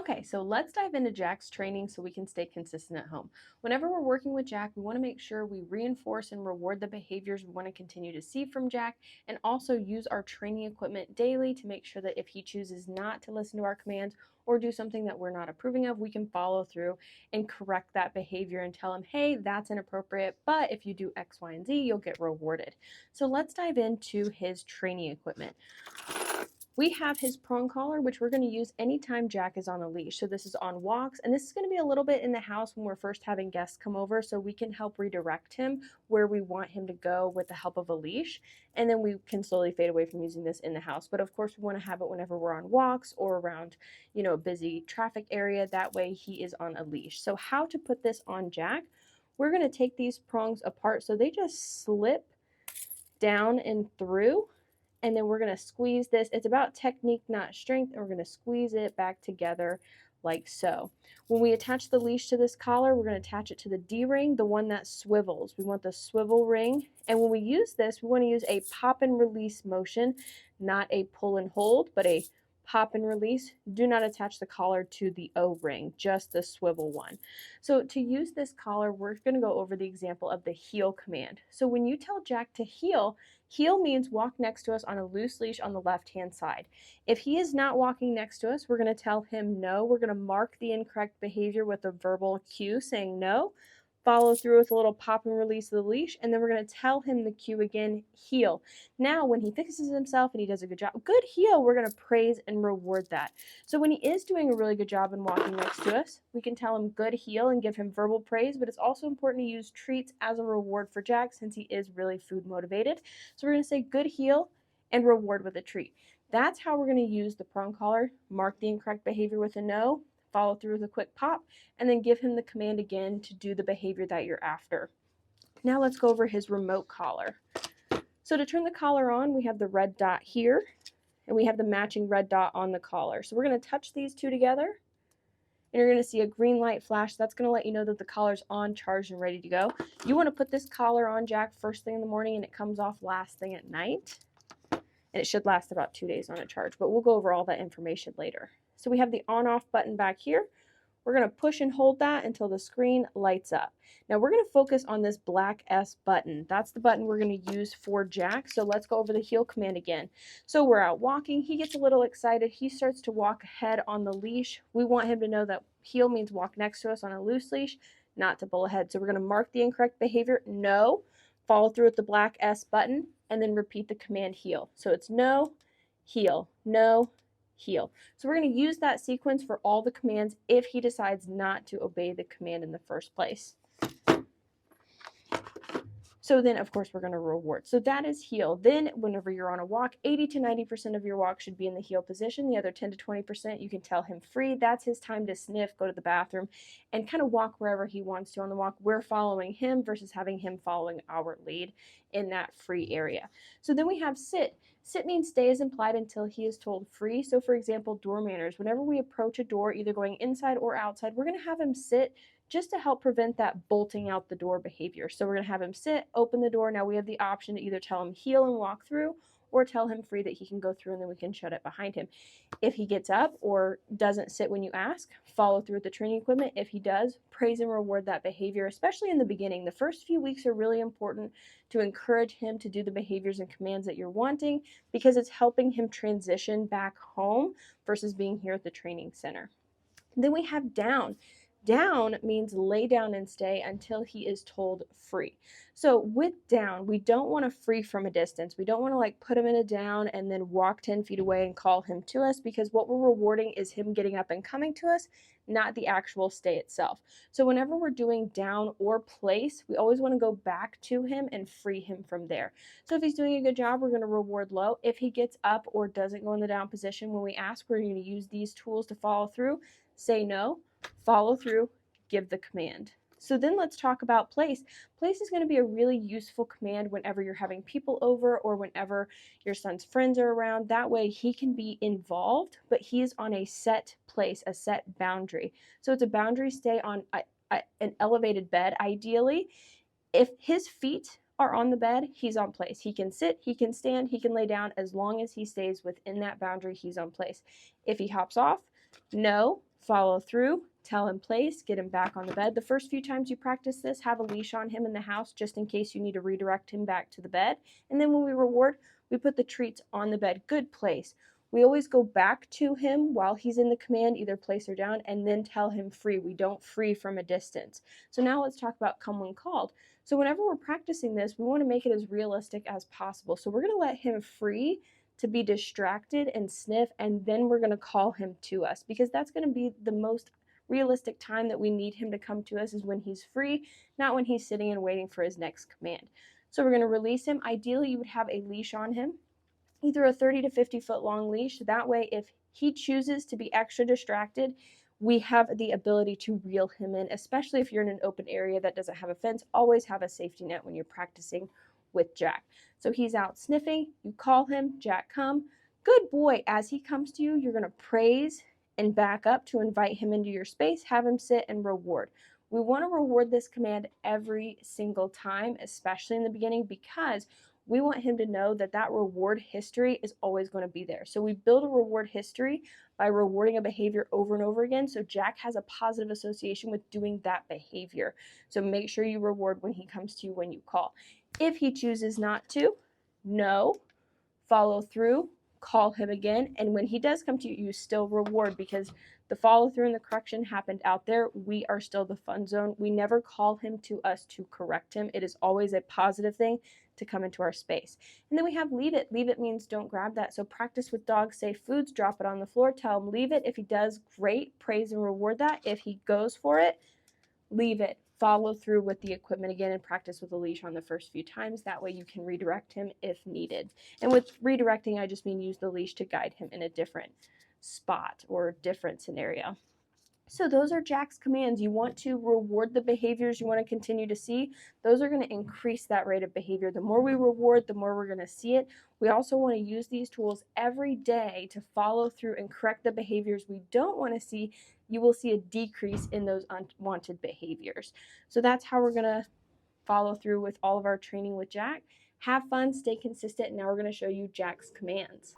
Okay, so let's dive into Jack's training so we can stay consistent at home. Whenever we're working with Jack, we want to make sure we reinforce and reward the behaviors we want to continue to see from Jack, and also use our training equipment daily to make sure that if he chooses not to listen to our commands or do something that we're not approving of, we can follow through and correct that behavior and tell him, hey, that's inappropriate, but if you do X, Y, and Z, you'll get rewarded. So let's dive into his training equipment. We have his prong collar, which we're going to use anytime Jack is on a leash. So this is on walks, and this is going to be a little bit in the house when we're first having guests come over, so we can help redirect him where we want him to go with the help of a leash, and then we can slowly fade away from using this in the house. But of course, we want to have it whenever we're on walks or around, a busy traffic area. That way he is on a leash. So how to put this on Jack? We're going to take these prongs apart so they just slip down and through, and then we're going to squeeze this. It's about technique, not strength, and we're going to squeeze it back together like so. When we attach the leash to this collar, we're going to attach it to the D-ring, the one that swivels. We want the swivel ring, and when we use this, we want to use a pop and release motion, not a pull and hold, but a pop and release. Do not attach the collar to the O-ring, just the swivel one. So to use this collar, we're going to go over the example of the heel command. So when you tell Jack to heel, heel means walk next to us on a loose leash on the left-hand side. If he is not walking next to us, we're going to tell him no. We're going to mark the incorrect behavior with a verbal cue saying no, follow through with a little pop and release of the leash, and then we're going to tell him the cue again, heel. Now, when he fixes himself and he does a good job, good heel, we're going to praise and reward that. So when he is doing a really good job and walking next to us, we can tell him good heel and give him verbal praise, but it's also important to use treats as a reward for Jack since he is really food motivated. So we're going to say good heel and reward with a treat. That's how we're going to use the prong collar, mark the incorrect behavior with a no, follow through with a quick pop, and then give him the command again to do the behavior that you're after. Now let's go over his remote collar. So to turn the collar on, we have the red dot here, and we have the matching red dot on the collar. So we're going to touch these two together, and you're going to see a green light flash. That's going to let you know that the collar's on, charged, and ready to go. You want to put this collar on Jack first thing in the morning, and it comes off last thing at night. And it should last about 2 days on a charge, but we'll go over all that information later. So we have the on-off button back here. We're going to push and hold that until the screen lights up. Now we're going to focus on this black S button. That's the button we're going to use for Jack. So let's go over the heel command again. So we're out walking. He gets a little excited. He starts to walk ahead on the leash. We want him to know that heel means walk next to us on a loose leash, not to pull ahead. So we're going to mark the incorrect behavior, no, follow through with the black S button, and then repeat the command heel. So it's no, heel, no, heel. So we're going to use that sequence for all the commands if he decides not to obey the command in the first place. So then, of course, we're going to reward. So that is heel. Then whenever you're on a walk, 80 to 90% of your walk should be in the heel position. The other 10 to 20%, you can tell him free. That's his time to sniff, go to the bathroom, and kind of walk wherever he wants to on the walk. We're following him versus having him following our lead in that free area. So then we have sit. Sit means stay is implied until he is told free. So for example, door manners. Whenever we approach a door, either going inside or outside, we're going to have him sit just to help prevent that bolting out the door behavior. So we're going to have him sit, open the door. Now we have the option to either tell him heel and walk through, or tell him free that he can go through, and then we can shut it behind him. If he gets up or doesn't sit when you ask, follow through with the training equipment. If he does, praise and reward that behavior, especially in the beginning. The first few weeks are really important to encourage him to do the behaviors and commands that you're wanting, because it's helping him transition back home versus being here at the training center. Then we have down. Down means lay down and stay until he is told free. So with down, we don't want to free from a distance. We don't want to like put him in a down and then walk 10 feet away and call him to us, because what we're rewarding is him getting up and coming to us, not the actual stay itself. So whenever we're doing down or place, we always want to go back to him and free him from there. So if he's doing a good job, we're going to reward low. If he gets up or doesn't go in the down position when we ask, we're going to use these tools to follow through. Say no, follow through, give the command. So then let's talk about place. Place is going to be a really useful command whenever you're having people over or whenever your son's friends are around. That way he can be involved, but he is on a set place, a set boundary. So it's a boundary stay on an elevated bed, ideally. If his feet are on the bed, he's on place. He can sit, he can stand, he can lay down. As long as he stays within that boundary, he's on place. If he hops off, no, follow through, tell him place, get him back on the bed. The first few times you practice this, have a leash on him in the house just in case you need to redirect him back to the bed. And then when we reward, we put the treats on the bed. Good place. We always go back to him while he's in the command, either place or down, and then tell him free. We don't free from a distance. So now let's talk about come when called. So whenever we're practicing this, we want to make it as realistic as possible. So we're going to let him free to be distracted and sniff, and then we're going to call him to us, because that's going to be the most realistic time that we need him to come to us, is when he's free, not when he's sitting and waiting for his next command. So we're going to release him. Ideally, you would have a leash on him, either a 30 to 50 foot long leash. That way, if he chooses to be extra distracted, we have the ability to reel him in, especially if you're in an open area that doesn't have a fence. Always have a safety net when you're practicing with Jack. So he's out sniffing, you call him, Jack, come. Good boy. As he comes to you, you're going to praise and back up to invite him into your space, have him sit and reward. We want to reward this command every single time, especially in the beginning, because we want him to know that that reward history is always going to be there. So we build a reward history by rewarding a behavior over and over again. So Jack has a positive association with doing that behavior. So make sure you reward when he comes to you when you call. If he chooses not to, no, follow through, call him again. And when he does come to you, you still reward, because the follow through and the correction happened out there. We are still the fun zone. We never call him to us to correct him. It is always a positive thing to come into our space. And then we have leave it. Leave it means don't grab that. So practice with dogs, safe foods, drop it on the floor, tell him leave it. If he does, great, praise and reward that. If he goes for it, leave it. Follow through with the equipment again and practice with a leash on the first few times. That way you can redirect him if needed. And with redirecting, I just mean use the leash to guide him in a different spot or different scenario. So those are Jack's commands. You want to reward the behaviors you want to continue to see. Those are going to increase that rate of behavior. The more we reward, the more we're going to see it. We also want to use these tools every day to follow through and correct the behaviors we don't want to see. You will see a decrease in those unwanted behaviors. So that's how we're going to follow through with all of our training with Jack. Have fun, stay consistent. Now we're going to show you Jack's commands.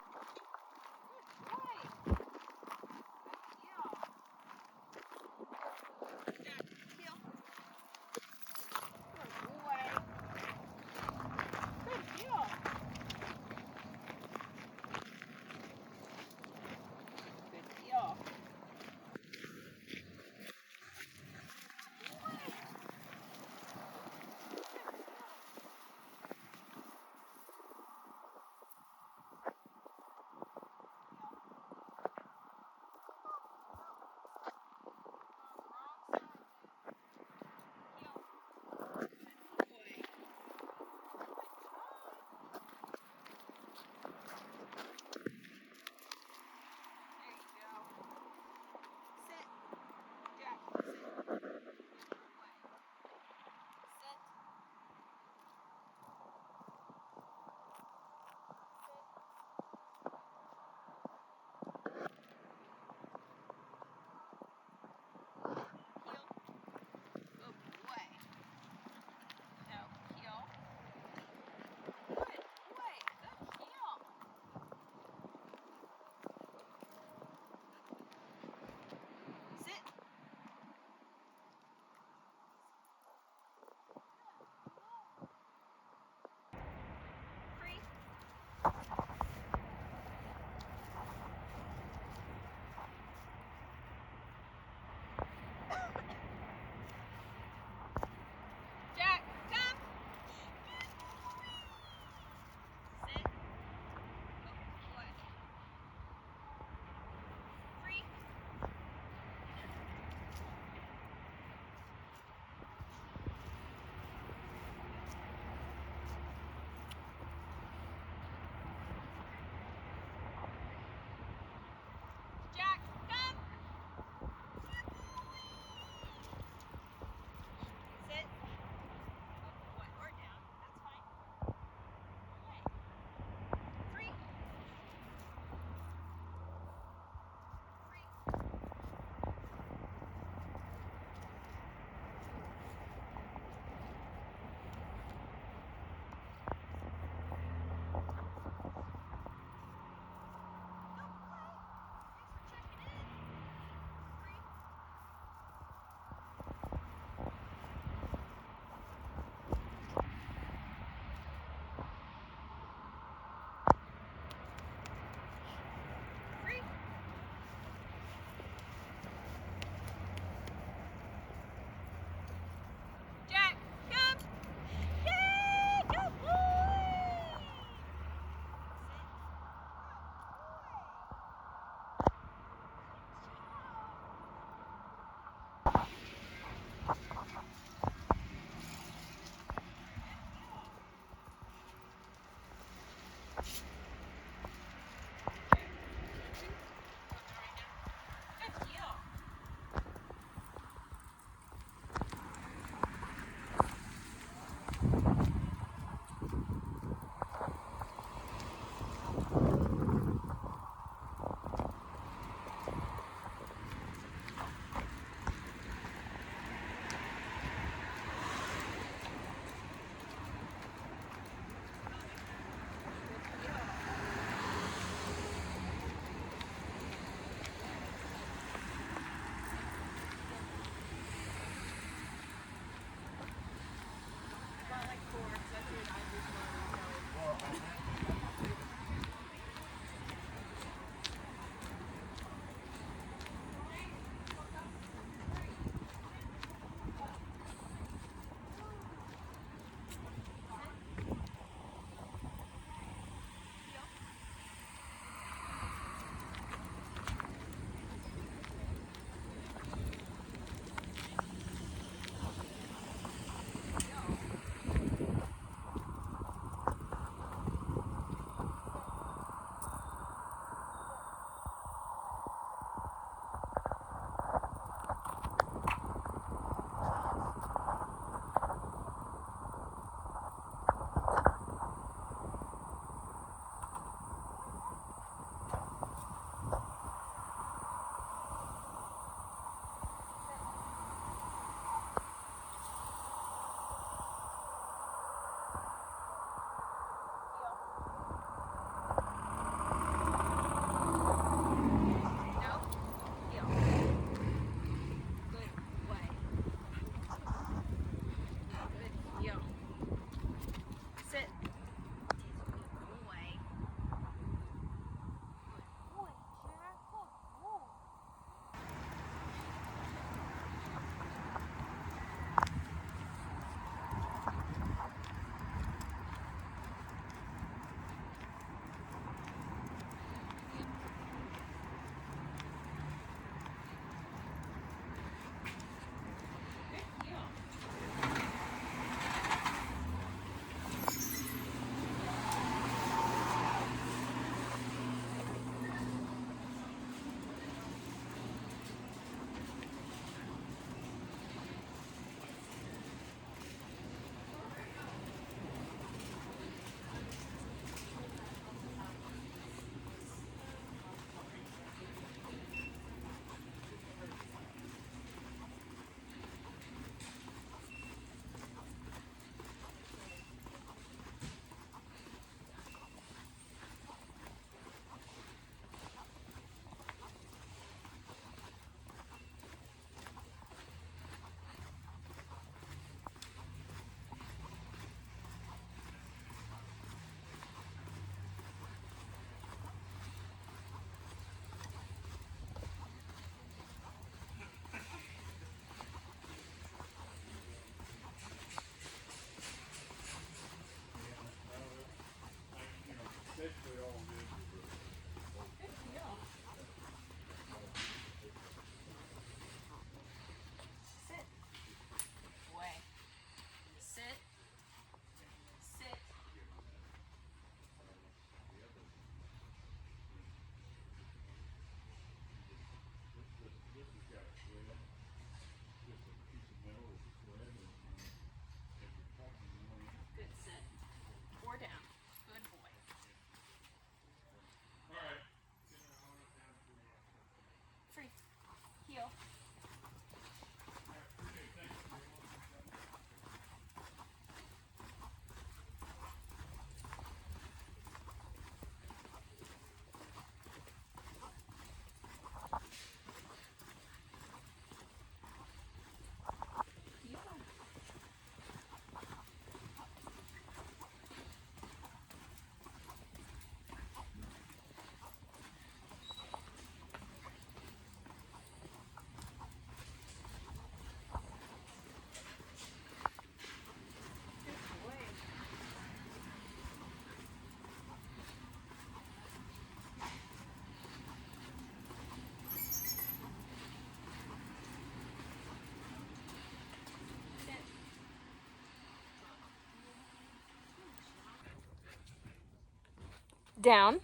Down.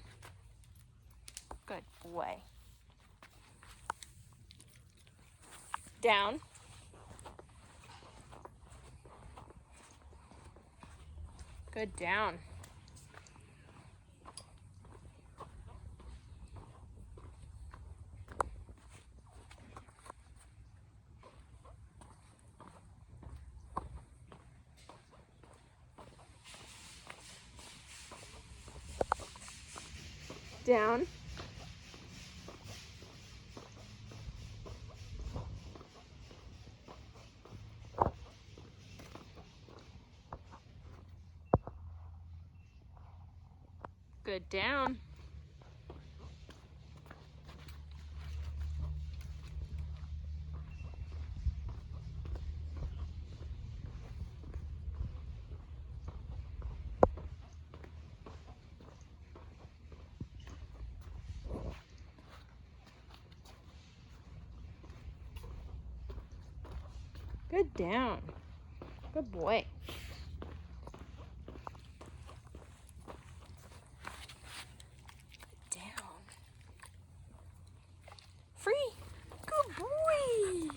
Good boy. Down. Good, down. Down. Good, down. Good, down. Good boy. Down. Free. Good boy.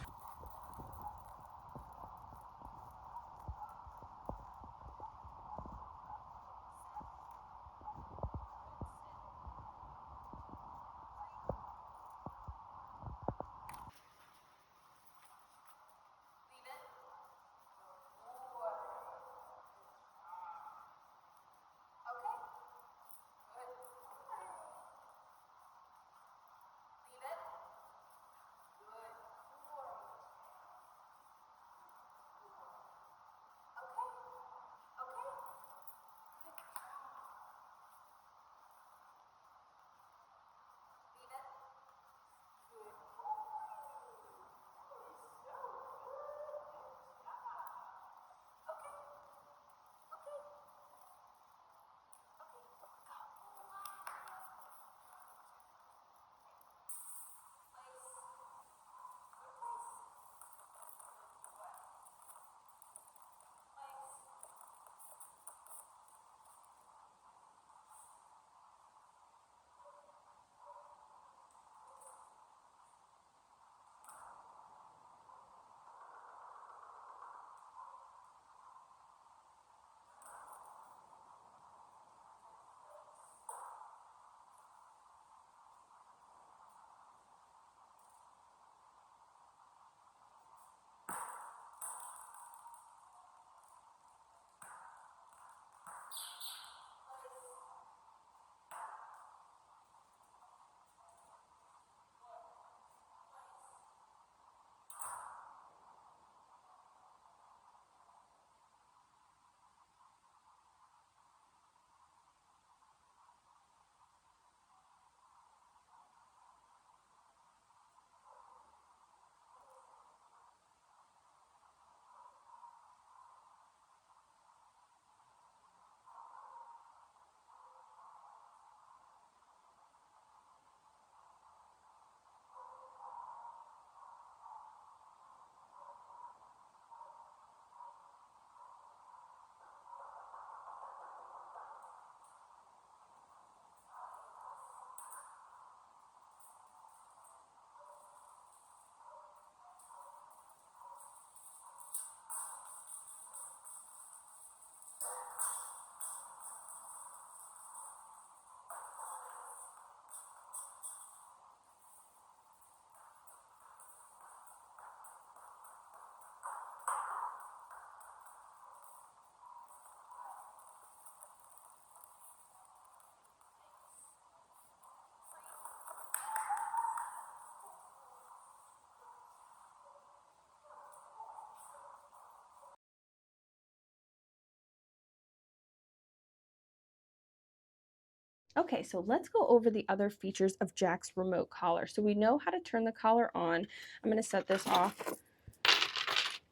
Okay, so let's go over the other features of Jack's remote collar. So we know how to turn the collar on. I'm going to set this off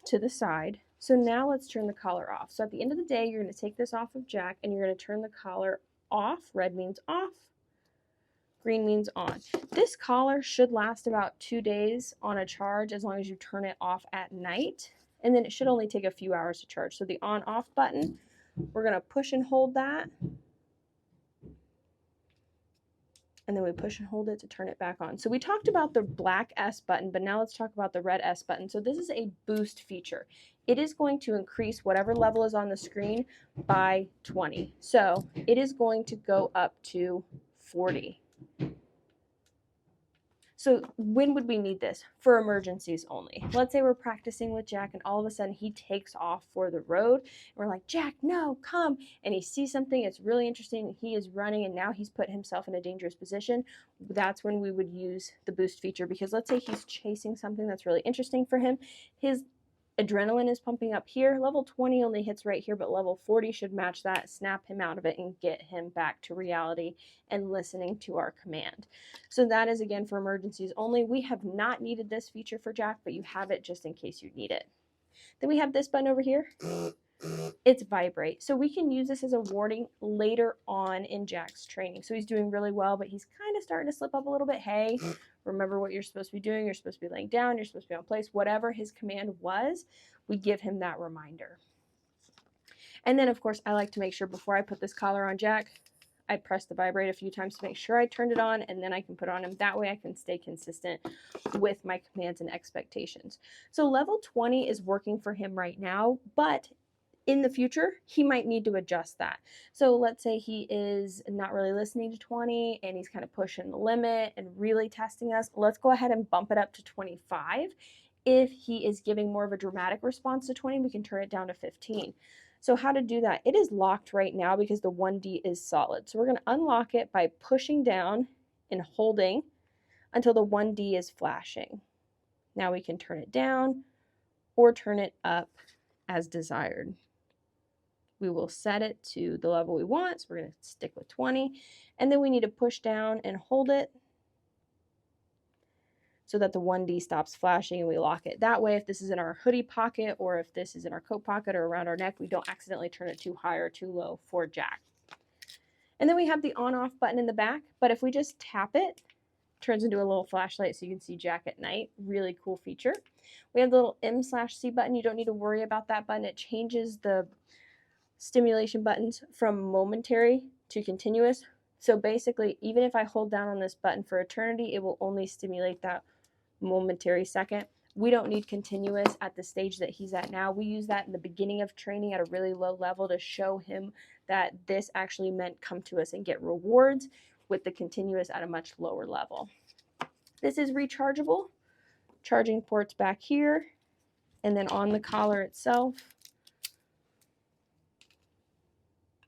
to the side. So now let's turn the collar off. So at the end of the day, you're going to take this off of Jack and you're going to turn the collar off. Red means off, green means on. This collar should last about 2 days on a charge as long as you turn it off at night. And then it should only take a few hours to charge. So the on-off button, we're going to push and hold that. and then we push and hold it to turn it back on. So we talked about the black S button, but now let's talk about the red S button. So this is a boost feature. It is going to increase whatever level is on the screen by 20. So it is going to go up to 40. So when would we need this? For emergencies only. Let's say we're practicing with Jack and all of a sudden he takes off for the road. And we're like, Jack, no, come. And he sees something, it's really interesting. He is running and now he's put himself in a dangerous position. That's when we would use the boost feature, because let's say he's chasing something that's really interesting for him. His adrenaline is pumping up here. Level 20 only hits right here, but level 40 should match that, snap him out of it, and get him back to reality and listening to our command. So that is, again, for emergencies only. We have not needed this feature for Jack, but you have it just in case you need it. Then we have this button over here. It's vibrate. So we can use this as a warning later on in Jack's training. So he's doing really well, but he's kind of starting to slip up a little bit. Hey, remember what you're supposed to be doing. You're supposed to be laying down. You're supposed to be on place. Whatever his command was, we give him that reminder. And then, of course, I like to make sure before I put this collar on Jack, I press the vibrate a few times to make sure I turned it on, and then I can put it on him. That way I can stay consistent with my commands and expectations. So level 20 is working for him right now, but in the future, he might need to adjust that. So let's say he is not really listening to 20 and he's kind of pushing the limit and really testing us. Let's go ahead and bump it up to 25. If he is giving more of a dramatic response to 20, we can turn it down to 15. So how to do that? It is locked right now because the 1D is solid. So we're going to unlock it by pushing down and holding until the 1D is flashing. Now we can turn it down or turn it up as desired. We will set it to the level we want, so we're going to stick with 20, and then we need to push down and hold it so that the 1D stops flashing, and we lock it. That way, if this is in our hoodie pocket or if this is in our coat pocket or around our neck, we don't accidentally turn it too high or too low for Jack. And then we have the on-off button in the back, but if we just tap it, it turns into a little flashlight so you can see Jack at night. Really cool feature. We have the little M/C button. You don't need to worry about that button. It changes the stimulation buttons from momentary to continuous. So basically, even if I hold down on this button for eternity, it will only stimulate that momentary second. We don't need continuous at the stage that he's at now. We use that in the beginning of training at a really low level to show him that this actually meant come to us and get rewards, with the continuous at a much lower level. This is rechargeable. Charging ports back here, and then on the collar itself,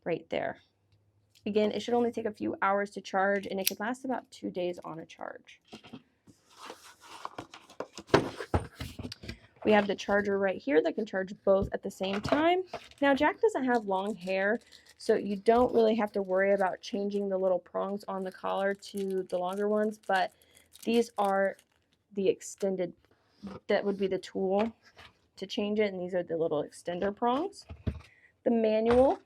right there. Again, it should only take a few hours to charge, and it could last about 2 days on a charge. We have the charger right here that can charge both at the same time. Now, Jack doesn't have long hair, so you don't really have to worry about changing the little prongs on the collar to the longer ones, but these are the extended, that would be the tool to change it, and these are the little extender prongs. The manual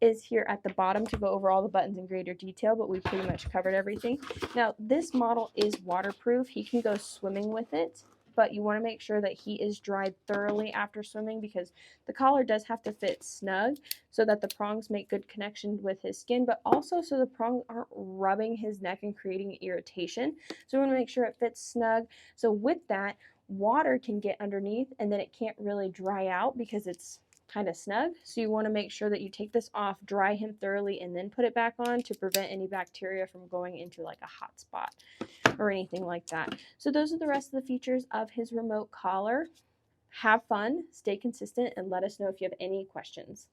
is here at the bottom to go over all the buttons in greater detail, but we pretty much covered everything. Now, this model is waterproof. He can go swimming with it, but you want to make sure that he is dried thoroughly after swimming, because the collar does have to fit snug so that the prongs make good connection with his skin, but also so the prongs aren't rubbing his neck and creating irritation. So we want to make sure it fits snug. So with that, water can get underneath and then it can't really dry out because it's kind of snug. So you want to make sure that you take this off, dry him thoroughly, and then put it back on to prevent any bacteria from going into like a hot spot or anything like that. So those are the rest of the features of his remote collar. Have fun, stay consistent, and let us know if you have any questions.